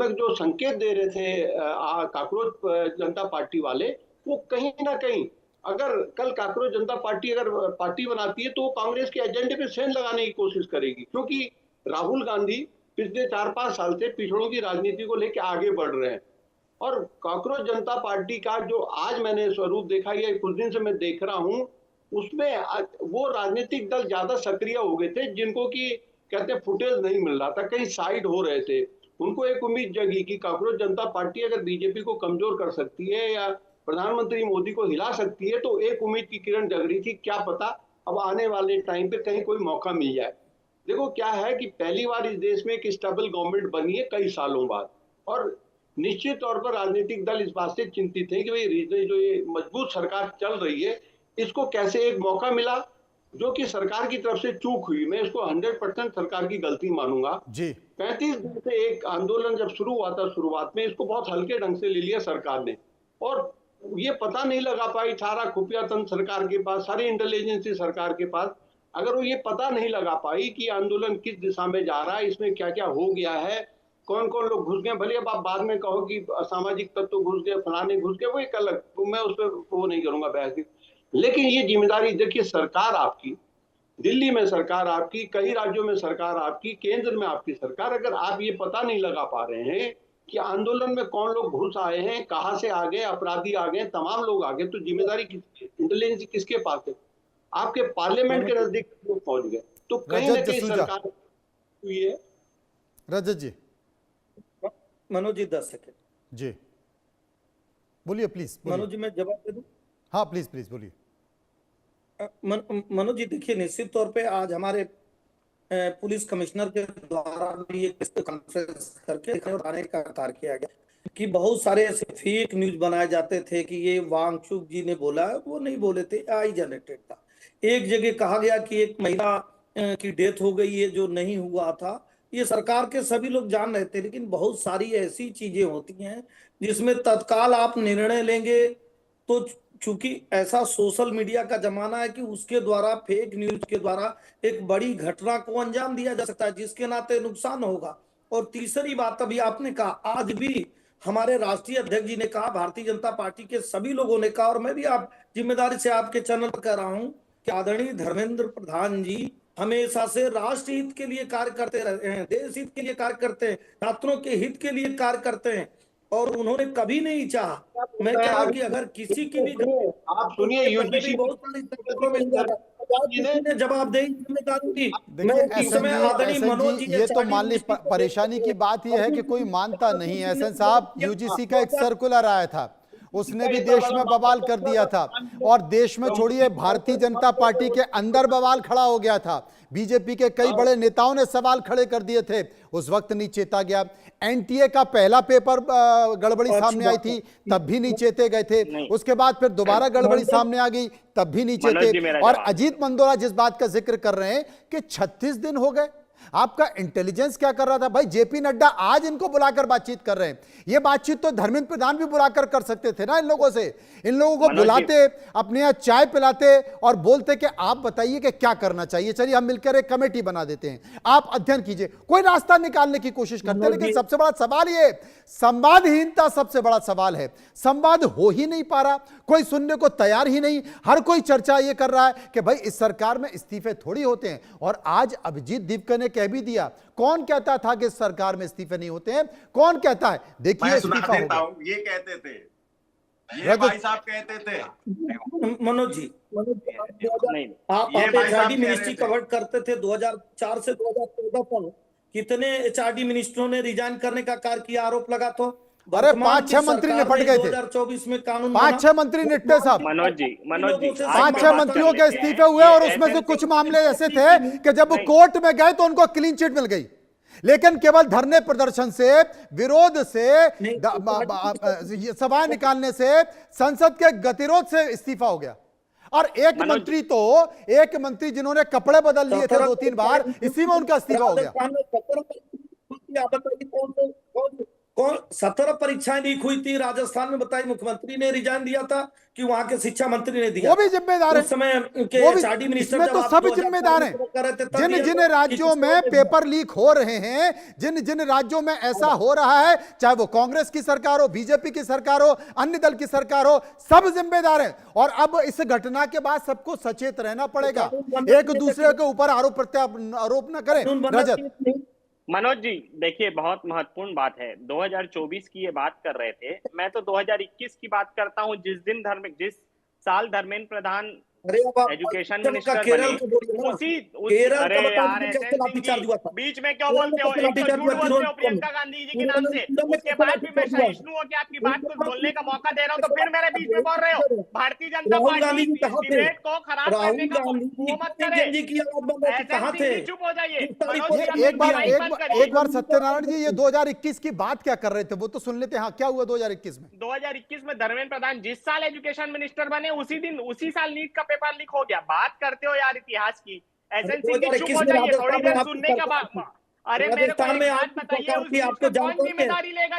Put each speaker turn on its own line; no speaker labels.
तक जो संकेत दे रहे थे काकरोच जनता पार्टी वाले, वो कहीं ना कहीं, अगर कल काकरोच जनता पार्टी अगर पार्टी बनाती है तो वो कांग्रेस के एजेंडे पे सेंध लगाने की कोशिश करेगी, क्योंकि राहुल गांधी पिछले 4-5 साल से पिछड़ों की राजनीति को लेकर आगे बढ़ रहे हैं। और कांग्रेस जनता पार्टी का जो आज मैंने स्वरूप देखा, या कुछ दिन से मैं देख रहा हूं, उसमें वो राजनीतिक दल ज्यादा सक्रिय हो गए थे जिनको कि कहते फुटेज नहीं मिल रहा था, कहीं साइड हो रहे थे। उनको एक उम्मीद जगी कि कांग्रेस जनता पार्टी अगर बीजेपी को कमजोर कर सकती है या प्रधानमंत्री मोदी को हिला सकती है, तो एक उम्मीद की किरण जग रही थी, क्या पता अब आने वाले टाइम पे कहीं कोई मौका मिल जाए। देखो क्या है कि पहली बार इस देश में एक स्टेबल गवर्नमेंट बनी है कई सालों बाद, और निश्चित तौर पर राजनीतिक दल इस बात से चिंतित है कि भाई जो ये मजबूत सरकार चल रही है, इसको कैसे एक मौका मिला, जो कि सरकार की तरफ से चूक हुई। मैं इसको 100% सरकार की गलती मानूंगा
जी।
35 दिन से एक आंदोलन जब शुरू हुआ था, शुरुआत में इसको बहुत हल्के ढंग से ले लिया सरकार ने, और ये पता नहीं लगा पाई, सारा खुफिया तंत्र सरकार के पास, सारी इंटेलिजेंसी सरकार के पास, अगर वो ये पता नहीं लगा पाई कि आंदोलन किस दिशा में जा रहा है, इसमें क्या क्या हो गया है, कौन कौन लोग घुस गए, भले अब आप बाद में कहो कि असामाजिक तत्व घुस गए, फलाने घुस गए, वो एक अलग, तो मैं उस पर वो नहीं करूंगा बहस। लेकिन ये जिम्मेदारी देखिए, सरकार आपकी, दिल्ली में सरकार आपकी, कई राज्यों में सरकार आपकी, केंद्र में आपकी सरकार, अगर आप ये पता नहीं लगा पा रहे हैं कि आंदोलन में कौन लोग घुस आए हैं, कहां से आ गए, अपराधी आ गए, तमाम लोग आ गए, तो जिम्मेदारी इंटेलिजेंस किसके पास है? आपके पार्लियामेंट के नजदीक लोग पहुंच गए, तो कहीं ना कहीं सरकार हुई है।
रजत जी।
मनोज जी 10 सेकेंड
जी बोलिए प्लीज।
मनोज जी मैं जवाब दे दूं?
हाँ प्लीज प्लीज बोलिए।
मनोज जी देखिए, निश्चित तौर पे आज हमारे पुलिस कमिश्नर के द्वारा भी एक कॉन्फ्रेंस करके आने का कार्य किया गया कि बहुत सारे ऐसे फेक न्यूज बनाए जाते थे कि ये वांगचुक जी ने बोला, वो नहीं बोले थे, आई जनरेटेड था। एक जगह कहा गया कि एक महिला की डेथ हो गई है, जो नहीं हुआ था। ये सरकार के सभी लोग जान रहे थे, लेकिन बहुत सारी ऐसी चीजें होती हैं जिसमें तत्काल आप निर्णय लेंगे, तो चूंकि ऐसा सोशल मीडिया का जमाना है कि उसके द्वारा, फेक न्यूज के द्वारा एक बड़ी घटना को अंजाम दिया जा सकता है, जिसके नाते नुकसान होगा। और तीसरी बात अभी आपने कहा, आज भी हमारे राष्ट्रीय अध्यक्ष जी ने कहा, भारतीय जनता पार्टी के सभी लोगों ने कहा, और मैं भी आप जिम्मेदारी से आपके चैनल पर कह रहा हूं कि आदरणीय धर्मेंद्र प्रधान जी हमेशा से राष्ट्र हित के लिए कार्य करते रहते हैं, देश हित के लिए कार्य करते हैं, छात्रों के हित के लिए कार्य करते हैं, और उन्होंने कभी नहीं चाहा। मैं कह रहा हूं कि अगर किसी की भी,
आप सुनिए, यूजीसी
बहुत सारी जवाबदेही जिम्मेदारी थी। मैं इस समय आदरणीय मनोज जी,
ये तो मान ली परेशानी की बात यह है कि कोई मानता नहीं है। एहसन साहब, यूजीसी का एक सर्कुलर आया था, उसने भी देश में बवाल कर दिया था, और देश में छोड़िए भारतीय जनता पार्टी के अंदर बवाल खड़ा हो गया था। बीजेपी के कई बड़े नेताओं ने सवाल खड़े कर दिए थे, उस वक्त नहीं चेता गया। एनटीए का पहला पेपर गड़बड़ी सामने आई थी, तब भी नहीं चेते गए थे। उसके बाद फिर दोबारा गड़बड़ी सामने आ गई, तब भी नहीं चेते। और अजीत मंदोरा जिस बात का जिक्र कर रहे हैं कि 36 दिन हो गए, आपका इंटेलिजेंस क्या कर रहा था? भाई जेपी नड्डा आज इनको बुलाकर बातचीत कर रहे हैं, ये बातचीत तो धर्मेंद्र प्रधान भी बुलाकर कर सकते थे ना इन लोगों से। इन लोगों को बुलाते, अपने यहाँ चाय पिलाते और बोलते कि आप बताइए कि क्या करना चाहिए, चलिए हम मिलकर एक कमेटी बना देते हैं, आप अध्ययन कीजिए, कोई रास्ता निकालने की कोशिश करते हैं। लेकिन सबसे बड़ा सवाल ये संवादहीनता सबसे बड़ा सवाल है। संवाद हो ही नहीं पा रहा, कोई सुनने को तैयार ही नहीं। हर कोई चर्चा ये कर रहा है कि भाई इस सरकार में इस्तीफे थोड़ी होते हैं, और आज अभिजीत दीपकर ने कह भी दिया। कौन कहता था कि सरकार में इस्तीफे नहीं होते हैं? कौन कहता है? देखिए इस्तीफा हो गया।
ये कहते थे, ये भाई साहब कहते थे।
मनोज जी, आप एचआरडी मिनिस्ट्री कवर करते थे 2004 से 2014 तक। कितने एचआरडी मिनिस्टरों ने रिजाइन करने का कार्य किया, आरोप लगा? तो
अरे 5-6 मंत्री निपट गए थे।
2024 में कानून
5-6 मंत्री निपटे साहब।
मनोज जी
5-6 मंत्रियों के इस्तीफे हुए, और उसमें से कुछ मामले ऐसे थे कि जब कोर्ट में गए तो उनको क्लीन चिट मिल गई, लेकिन केवल धरने प्रदर्शन से, विरोध से, सभाएं निकालने से, संसद के गतिरोध से इस्तीफा हो गया। और एक मंत्री जिन्होंने कपड़े बदल लिए थे 2-3 बार, इसी में उनका इस्तीफा हो गया।
17 परीक्षाएं लीक हुई थी राजस्थान में, बताई मुख्यमंत्री ने रिजाइन दिया था कि वहां के शिक्षा मंत्री ने दिया?
वो भी जिम्मेदार है,
उस समय के
वो भी,
एचआरडी मिनिस्टर
इसमें
जब
तो
आप
सब
2014
जिम्मेदार हैं।
में कर रहे थे, तब
जिन
दिया
जिन
था
राज्यों
कि
में पेपर लीक हो रहे हैं, जिन जिन राज्यों में ऐसा हो रहा है, चाहे वो कांग्रेस की सरकार हो, बीजेपी की सरकार हो, अन्य दल की सरकार हो, सब जिम्मेदार हैं। और अब इस घटना के बाद सबको सचेत रहना पड़ेगा, एक दूसरे के ऊपर आरोप प्रत्यारोप न करें। रजत,
मनोज जी देखिए, बहुत महत्वपूर्ण बात है। 2024 की ये बात कर रहे थे, मैं तो 2021 की बात करता हूं, जिस साल धर्मेंद्र प्रधान एजुकेशन मिनिस्टर बने, अरे यार बीच में क्यों बोलते हो? एक तो झूठ बोलते हो प्रियंका गांधी जी के नाम से, उसके बाद भी मैं सहिष्णु हो के आपकी बात को बोलने का मौका दे रहा हूं, तो फिर मेरे बीच में बोल रहे हो। भारतीय जनता पार्टी इस डिबेट को खराब करने का वो मत करे। चुप हो जाइए।
एक बार सत्यनारायण जी, ये 2021 की बात क्या कर रहे थे वो तो सुन लेते हैं। हाँ, क्या हुआ 2021 में?
2021 में धर्मेंद्र प्रधान जिस साल एजुकेशन मिनिस्टर बने, उसी साल नीट का पेपर लीक हो गया। बात करते हो यार इतिहास की। एसएन सिंह जी चुप हो जाइए, थोड़ी देर सुनने का बाद। अरे मेरे को एक बात बताइए, उस कौन जिम्मेदारी लेगा